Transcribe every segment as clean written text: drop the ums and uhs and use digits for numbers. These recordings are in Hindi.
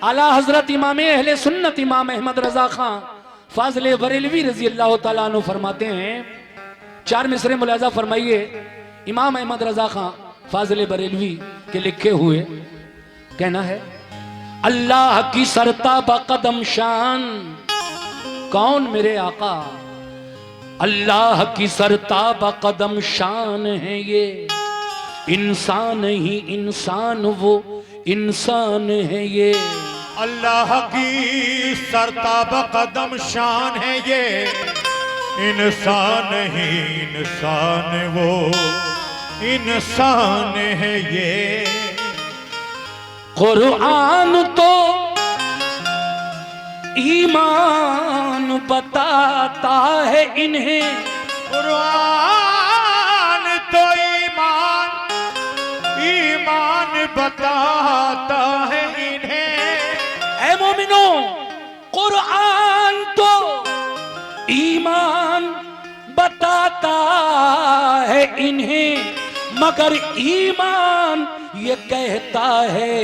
आला हजरत इमाम अहले सुन्नत इमाम अहमद रजा खां फाजले बरेलवी रजी अल्लाह तआला अन्हु फरमाते हैं, 4 मिसरे मुलाजा फरमाइए इमाम अहमद रजा खां फाजले बरेलवी के लिखे हुए। कहना है, अल्लाह की सरताबा कदम शान, कौन मेरे आका, अल्लाह की सरताबा कदम शान है ये, इंसान ही इंसान वो इंसान है ये। अल्लाह की सरताबा कदम शान है ये, इंसान ही इंसान वो इंसान है ये। कुरान तो ईमान बताता है इन्हें, कुरान तो ईमान बताता है इन्हें। ऐ मोमिनो, कुरान तो ईमान बताता है इन्हें, मगर ईमान ये कहता है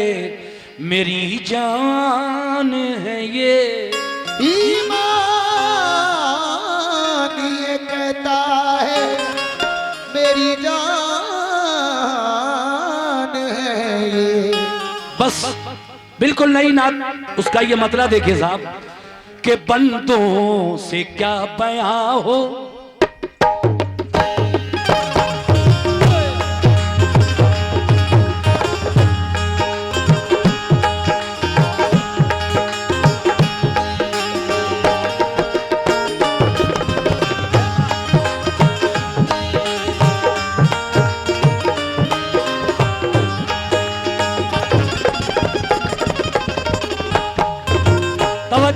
मेरी जान है ये। ईमान ये कहता है मेरी जान है ये। बस बिल्कुल नई नात, उसका ये मतलब देखिए साहब कि बंदों से क्या बयां हो,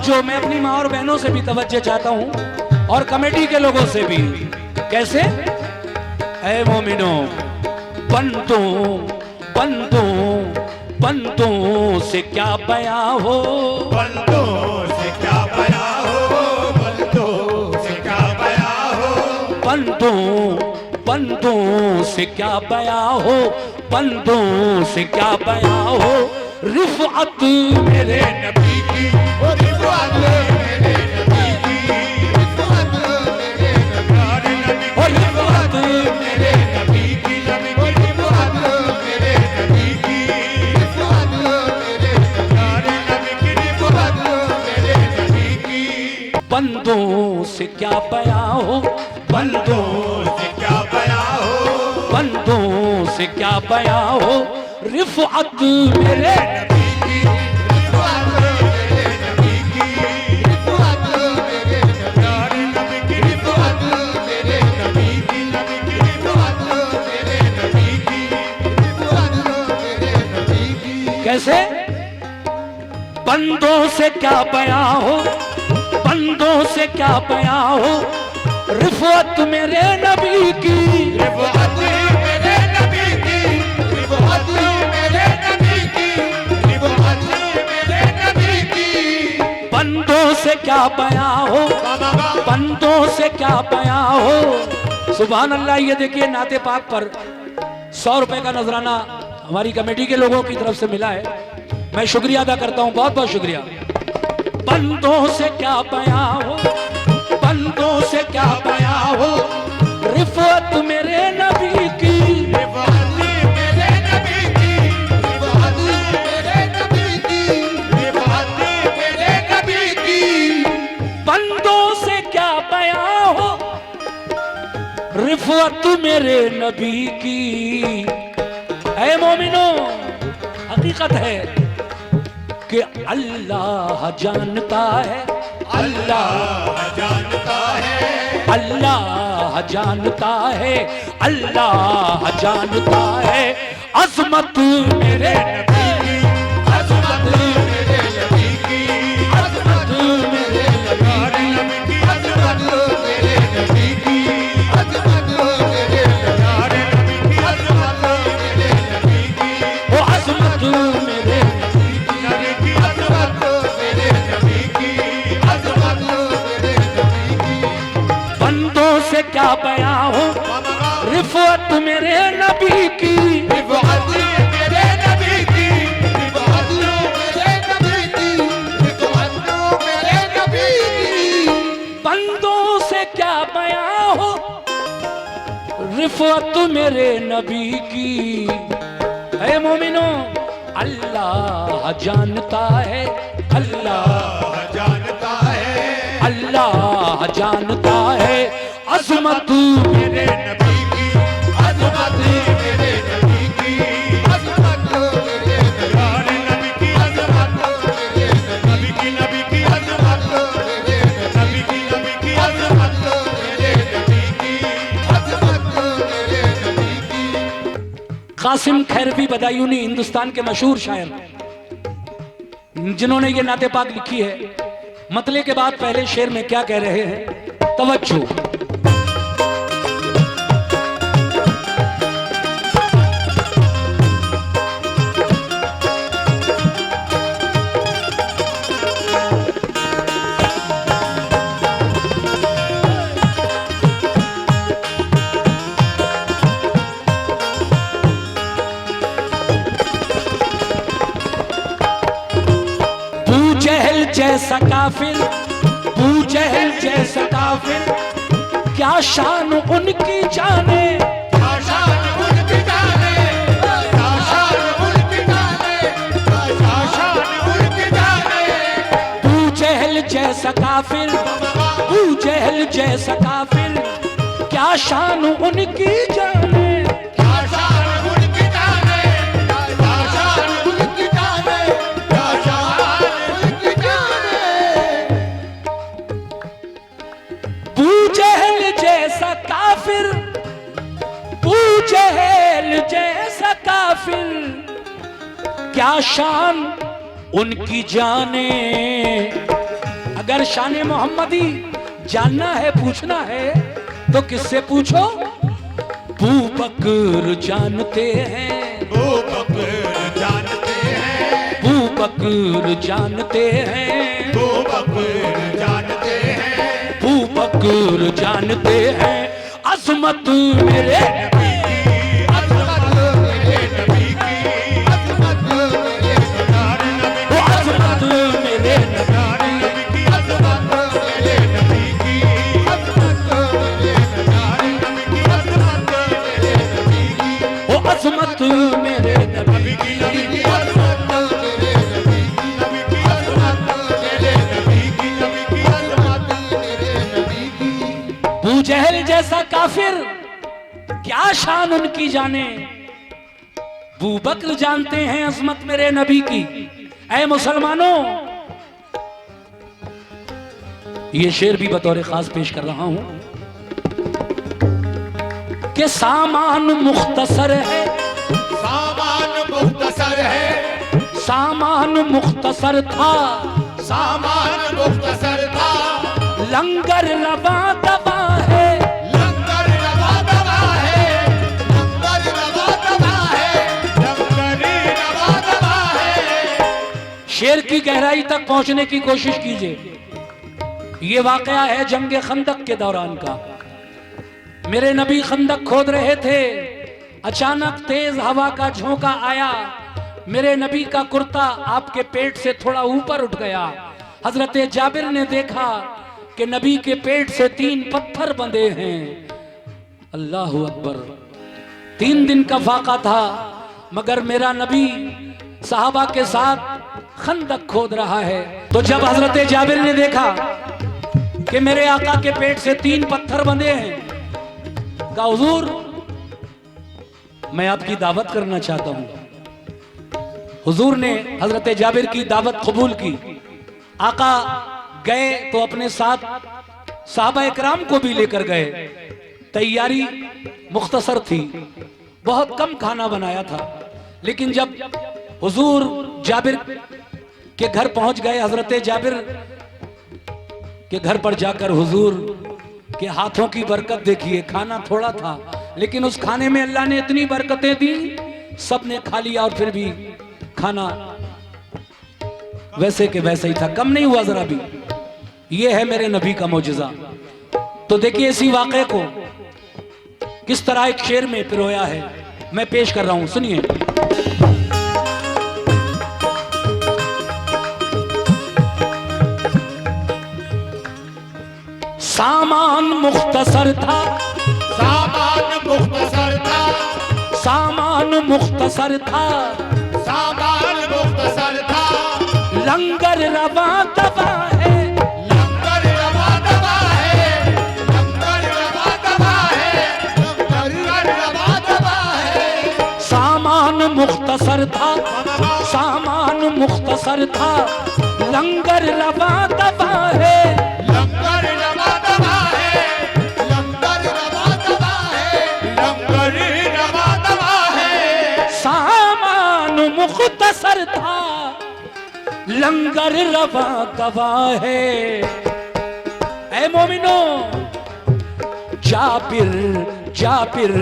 जो मैं अपनी माँ और बहनों से भी तवज्जो चाहता हूँ और कमेटी के लोगों से भी। कैसे? ऐ मोमिनो, बंदों से क्या बयां हो, बंदों से क्या बयां हो, बंदों से क्या बयां हो, बंदों से क्या बयां हो, बंदों से क्या बयां हो। रिफ़अत मेरे नबी की, रिफ़अत मेरे नबी की, रिफ़अत मेरे नबी की, रिफ़अत मेरे नबी की, रिफ़अत मेरे नबी की, रिफ़अत मेरे नबी की। बंदों से क्या बयां हो, बंदों से क्या बयां हो, बंदों से क्या बयां हो। रिफ़अत मेरे नबी की, रिफ़अत मेरे नबी की, रिफ़अत मेरे नबी की, रिफ़अत मेरे नबी की, रिफ़अत मेरे नबी की, रिफ़अत मेरे नबी की। कैसे? बंदों से क्या बयां हो, बंदों से क्या बयां हो। रिफ़अत मेरे नबी की, रिफ़अत मेरे नबी की, रिफ़अत मेरे नबी की, रिफ़अत मेरे नबी की। बंदों से क्या बयां हो, बंदों से क्या बयां हो। सुभान अल्लाह। ये देखिए नाते पाक पर 100 रुपए का नजराना हमारी कमेटी के लोगों की तरफ से मिला है, मैं शुक्रिया अदा करता हूं, बहुत बहुत शुक्रिया। बंदों से क्या बयां हो, बंदों से क्या बयां हो। रिफ़अत मेरे नबी की, रिफ़अत मेरे नबी की, रिफ़अत मेरे नबी की, रिफ़अत मेरे नबी की। बंदों से क्या बयां हो। रिफ़अत मेरे नबी की। ऐ मोमिनो, हकीकत है कि अल्लाह जानता है, अल्लाह जानता है, अल्लाह जानता है, अल्लाह जानता है। अज़मत मेरे नबी की, अज़मत मेरे नबी की, अज़मत मेरे नबी की, अज़मत मेरे नबी की, अज़मत मेरे नबी की, अज़मत मेरे नबी की, वो अज़मत मेरे नबी की, अज़मत मेरे नबी की, अज़मत मेरे नबी की। बंदों से क्या बयां हो। रिफ़अत मेरे नबी की, रिफ़अत मेरे नबी की, रिफ़अत मेरे नबी की। ऐ मोमिनो अल्लाह जानता है, अल्लाह जानता है, अल्लाह जानता है अज़मत मेरे नबी की, अज़मत मेरे नबी की, अज़मत मेरे प्यारे नबी की, अज़मत मेरे नबी की, नबी की अज़मत मेरे नबी की, नबी की अज़मत मेरे नबी की, अज़मत मेरे नबी की। कासिम खैरवी बदायूनी हिंदुस्तान के मशहूर शायर, जिन्होंने ये नाते पाक लिखी है, मतले के बाद पहले शेर में क्या कह रहे हैं, तवज्जो। जहल जैसा काफिर, बू जहल जैसा काफिर, क्या शान उनकी जाने, क्या शान उनकी जाने, क्या शान उनकी जाने, क्या शान उनकी जाने। बू जहल जैसा काफिर, बू जहल जैसा काफिर, क्या शान उनकी जाने, क्या शान उनकी जाने, क्या शान उनकी जाने, क्या शान उनकी जाने। बू जहल जैसा काफिर, बू जहल जैसा काफिर, क्या शान उनकी जाने। अगर शान मोहम्मदी जानना है, पूछना है, तो किससे पूछो, बू बकर जानते हैं, वो बकर जानते हैं, बू बकर जानते हैं, वो बकर जानते हैं, बू बकर जानते हैं अज़मत मेरे नबी की, अज़मत मेरे नबी की, अज़मत मेरे प्यारे नबी वो की, अज़मत मेरे प्यारे नबी की, अज़मत मेरे नबी की, अज़मत मेरे प्यारे नबी की, अज़मत मेरे नबी की, वो अज़मत मेरे नबी नबी की, नबी की अज़मत मेरे नबी की, नबी की अज़मत मेरे नबी की, नबी की अज़मत मेरे नबी की। बू जहल जैसा काफिर, क्या शान उनकी जाने, बू बकर जानते हैं अज़मत मेरे नबी की। ऐ मुसलमानों, ये शेर भी बतौर खास पेश कर रहा हूं कि सामान मुख्तसर है, सामान मुख्तसर है, सामान मुख्तसर था, सामान मुख्तसर था, लंगर रवा दवा है, लंगर रवा दवा है, लंगर रवा दवा है, लंगर रवा दवा है। शेर की गहराई तक पहुंचने की कोशिश कीजिए। ये वाकया है जंग खंदक के दौरान का। मेरे नबी खंदक खोद रहे थे, अचानक तेज हवा का झोंका आया, मेरे नबी का कुर्ता आपके पेट से थोड़ा ऊपर उठ गया। हजरत जाबिर ने देखा कि नबी के पेट से 3 पत्थर बंधे हैं। अल्लाह अकबर। 3 दिन का फाका था, मगर मेरा नबी साहबा के साथ खंदक खोद रहा है। तो जब हजरत जाबिर ने देखा कि मेरे आका के पेट से 3 पत्थर बंधे हैं, कहा हुजूर मैं आपकी दावत करना चाहता हूं। हुजूर ने हजरत जाबिर की दावत कबूल की। आका गए तो अपने साथ साहबा इकराम को भी लेकर गए। तैयारी मुख्तसर थी, बहुत कम खाना बनाया था, लेकिन जब हुजूर जाबिर के घर पहुंच गए, हजरत जाबिर के घर पर जाकर हुजूर के हाथों की बरकत देखिए। खाना थोड़ा था, लेकिन उस खाने में अल्लाह ने इतनी बरकतें दी, सबने खा लिया और फिर भी खाना वैसे के वैसे ही था, कम नहीं हुआ जरा भी। यह है मेरे नबी का मौजज़ा। तो देखिए इसी वाक़े को किस तरह एक शेर में पिरोया है, मैं पेश कर रहा हूं, सुनिए। सामान मुख्तसर था, सामान मुख्तसर मुख्तसर था, सामान मुख्तसर था, लंगर रवा दवा है, लंगर रवा दवा है, लंगर रवा दवा है, लंगर रवा दवा है। सामान मुख्तसर था, सामान मुख्तसर था, लंगर रवा दवा है, लंगर रवा दवा है, लंगर रवा दवा है, लंगर रवा दवा है। सामान मुख्तसर था, लंगर रवा दवा है। ऐ मोमिनो, जाबिर जाबिर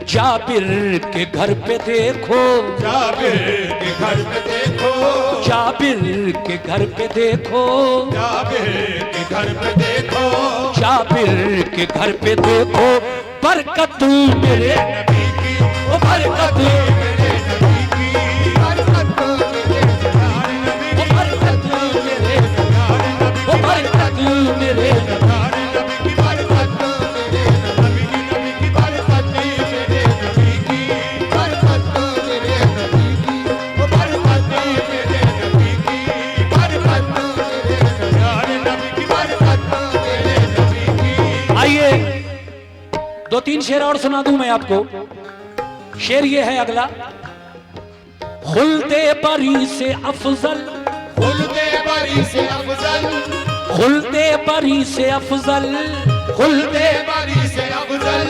जाबिर के घर पे देखो, जाबिर के घर पे देखो, जाबिर के घर पे देखो, जाबिर के घर पे देखो, जाबिर के घर पे देखो, बरकत मेरे नबी की, ओ बरकत मेरे नबी की, बरकत मेरे प्यारे नबी ओ बरकत मेरे प्यारे नबी ओ बरकत मेरे प्यारे नबी की बरकत मेरे नबी की बरकत मेरे नबी की बरकत मेरे नबी की वो बरकत मेरे नबी की बरकत मेरे प्यारे नबी की बरकत मेरे नबी की। आइए दो तीन शेर और सुना दूं मैं आपको। शेर ये है अगला, खुल्दे बरी से अफजल, खुल्दे बरी से अफजल, खुल्दे बरी से अफजल, खुल्दे बरी से अफजल,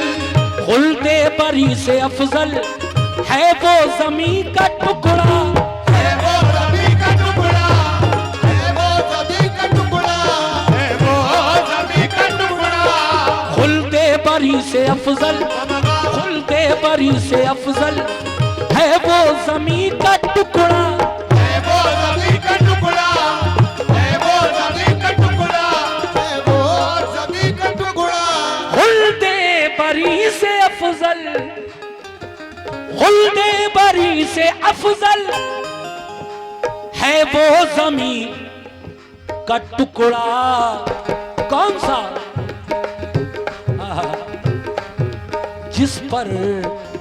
खुल्दे बरी से अफजल है वो जमी का टुकड़ा, है वो ज़मीं का टुकड़ा, है वो ज़मीं का टुकड़ा, है वो ज़मीं का टुकड़ा। खुल्दे बरी से अफजल, खुल्दे बरी से अफजल है वो जमी का टुकड़ा, है वो ज़मीं का टुकड़ा, है वो ज़मीं का टुकड़ा, है वो ज़मीं का टुकड़ा। खुल्दे बरी से अफजल, खुल्दे बरी से अफजल है वो जमी का टुकड़ा। कौन सा? आहा। जिस पर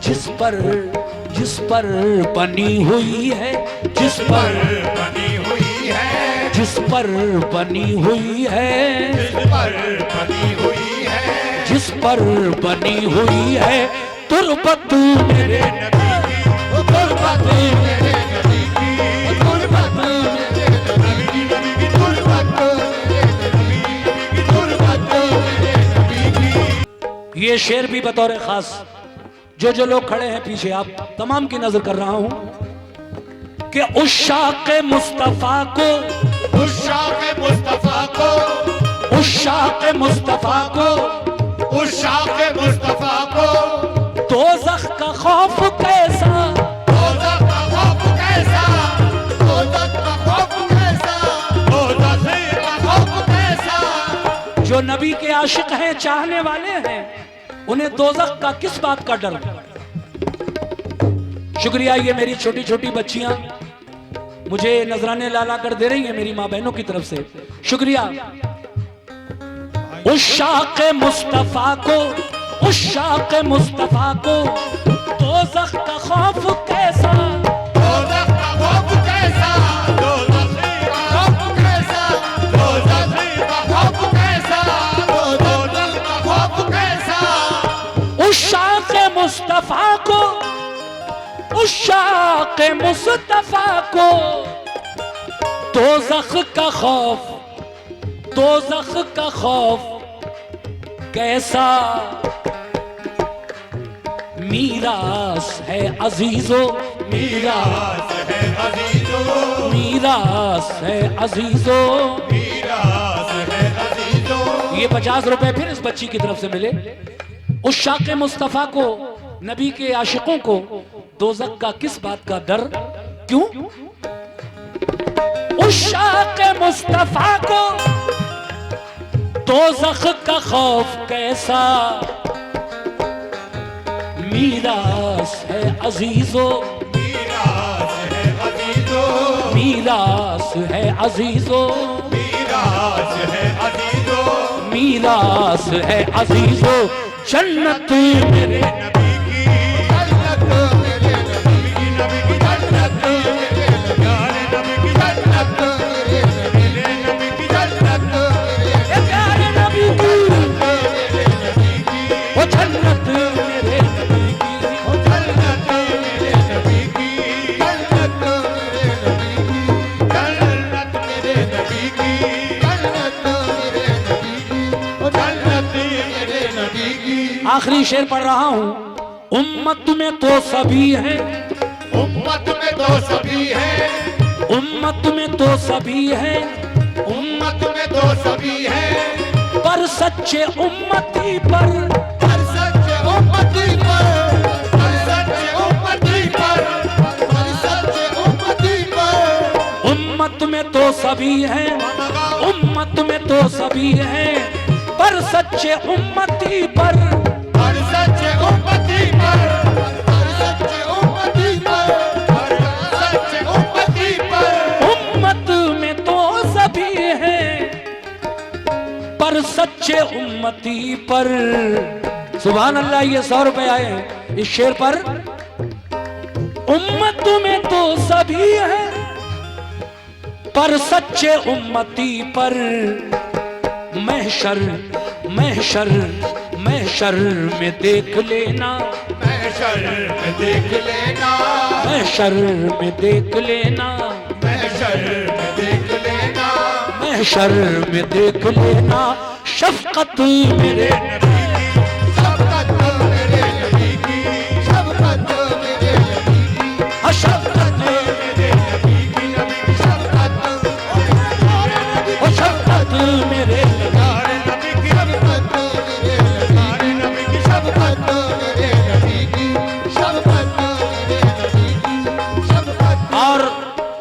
जिस पर जिस पर बनी हुई है, जिस पर बनी हुई है, जिस पर बनी हुई है, जिस पर बनी हुई है, जिस पर बनी हुई है तुरबत मेरे नबी की वो तुरबत मेरे नबी की, वो तुरबत मेरे नबी की, नबी की तुरबत मेरे नबी की, तुरबत मेरे नबी की। ये शेर भी बतौर खास जो लोग खड़े हैं पीछे, आप तमाम की नजर कर रहा हूं कि उशाक़ मुस्तफा को, उशाक़ मुस्तफा को, उशाक़ मुस्तफा को, उशाक़ मुस्तफा को दोज़ख का खौफ कैसा, दोज़ख का खौफ कैसा, दोज़ख का खौफ कैसा, दोज़ख का खौफ कैसा। जो नबी के आशिक हैं, चाहने वाले हैं, उन्हें दोज़ख का किस बात का डर। शुक्रिया, ये मेरी छोटी छोटी बच्चियां मुझे नजराने लाला कर दे रही हैं मेरी माँ बहनों की तरफ से, शुक्रिया। उशाक़ मुस्तफा को, उशाक़ मुस्तफा को दोज़ख का खौफ कैसा, दोज़ख का खौफ कैसा, दोज़ख का खौफ कैसा, दोज़ख का खौफ कैसा, दोज़ख का खौफ कैसा। उशाक़ मुस्तफा को, उशाक़ मुस्तफा को दोज़ख का खौफ, दोज़ख का खौफ कैसा। मीरास है अजीजो, मीरास है अजीजो, मीरास है अजीजो। मीरास है अजीजो। ये 50 रुपए फिर इस बच्ची की तरफ से मिले। उशाक़ मुस्तफा को, नबी के आशिकों को दोज़ख का किस बात का डर, क्यों? उशाक़ मुस्तफा को दोज़ख का खौफ कैसा। मीरास है अजीजो, मीरास है अजीजो, मीरास है अजीजो, मीरास है अजीजो। मीरास है अजीजो। जन्नत मेरे नबी की जन्नत मेरे जन्नत मेरे नबी की जन्नत ए प्यारे नबी की मेरे नबी की वो जन्नत मेरे नबी की जन्नत मेरे नबी की जन्नत मेरे नबी की जन्नत मेरे नबी की जन्नत मेरे नबी की जन्नत मेरे नबी की। आखिरी शेर पढ़ रहा हूँ। उम्मत में तो सभी है, उम्मत में तो सभी है, उम्मत में तो सभी है, उम्मत में तो सभी है, पर सच्चे उम्मती पर, पर सच्चे उम्मती पर, पर सच्चे उम्मती पर, पर सच्चे उम्मती पर। उम्मत में तो सभी है, उम्मत में तो सभी है, पर सच्चे उम्मती पर, पर सच्चे उम्मती पर, पर सच्चे उम्मती पर, पर सच्चे उम्मती पर। उम्मत में तो सभी है, पर सच्चे उम्मती पर। सुभान अल्लाह। ये 100 रुपए आए हैं इस शेर पर। उम्मत में तो सभी है, पर सच्चे उम्मती पर। महशर महशर महशर में देख लेना, महशर में देख लेना, महशर में देख लेना, महशर में देख लेना, महशर में देख लेना शफकत मेरे नबी की शफकत मेरे नबी की शफकत मेरे नबी की शफकत मेरे नबी की नबी की शफकत ओ शफकत मेरे प्यारे नबी की शफकत मेरे प्यारे नबी की शफकत मेरे नबी की शफकत मेरे नबी की शफकत। और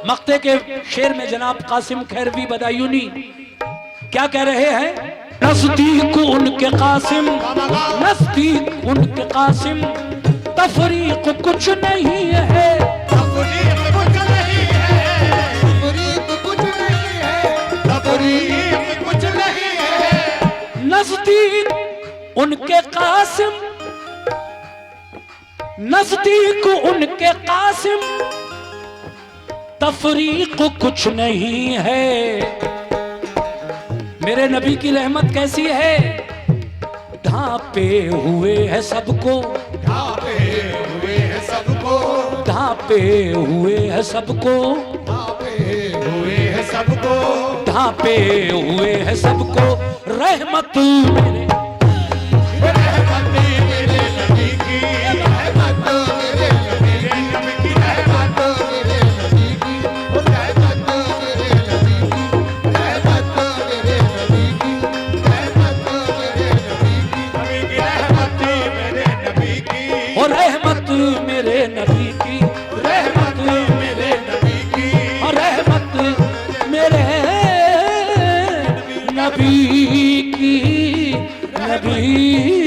मक्ते के शेर में जनाब कासिम खैरवी बदायूनी क्या कह रहे हैं? नजदीक उनके कासिम, नजदीक उनके कासिम, तफरीक कुछ नहीं है, तफरीक कुछ नहीं है, तफरीक कुछ नहीं है, तफरीक कुछ नहीं है। नजदीक उनके कासिम, नजदीक उनके कासिम, तफरीक कुछ नहीं है। मेरे नबी की रहमत कैसी है? ढांपे हुए है सबको, ढांपे हुए हैं सबको, ढांपे हुए है सबको, ढांपे हुए हैं सबको, ढांपे हुए है सबको रहमत मेरे। रहमत मेरे नबी की, रहमत मेरे नबी की, रहमत मेरे नबी की, रहमत मेरे नबी की, रहमत मेरे नबी की, रहमत मेरे नबी की, रहमत मेरे नबी की, और रहमत मेरे नबी की, रहमत मेरे नबी की, और रहमत मेरे नबी की, नबी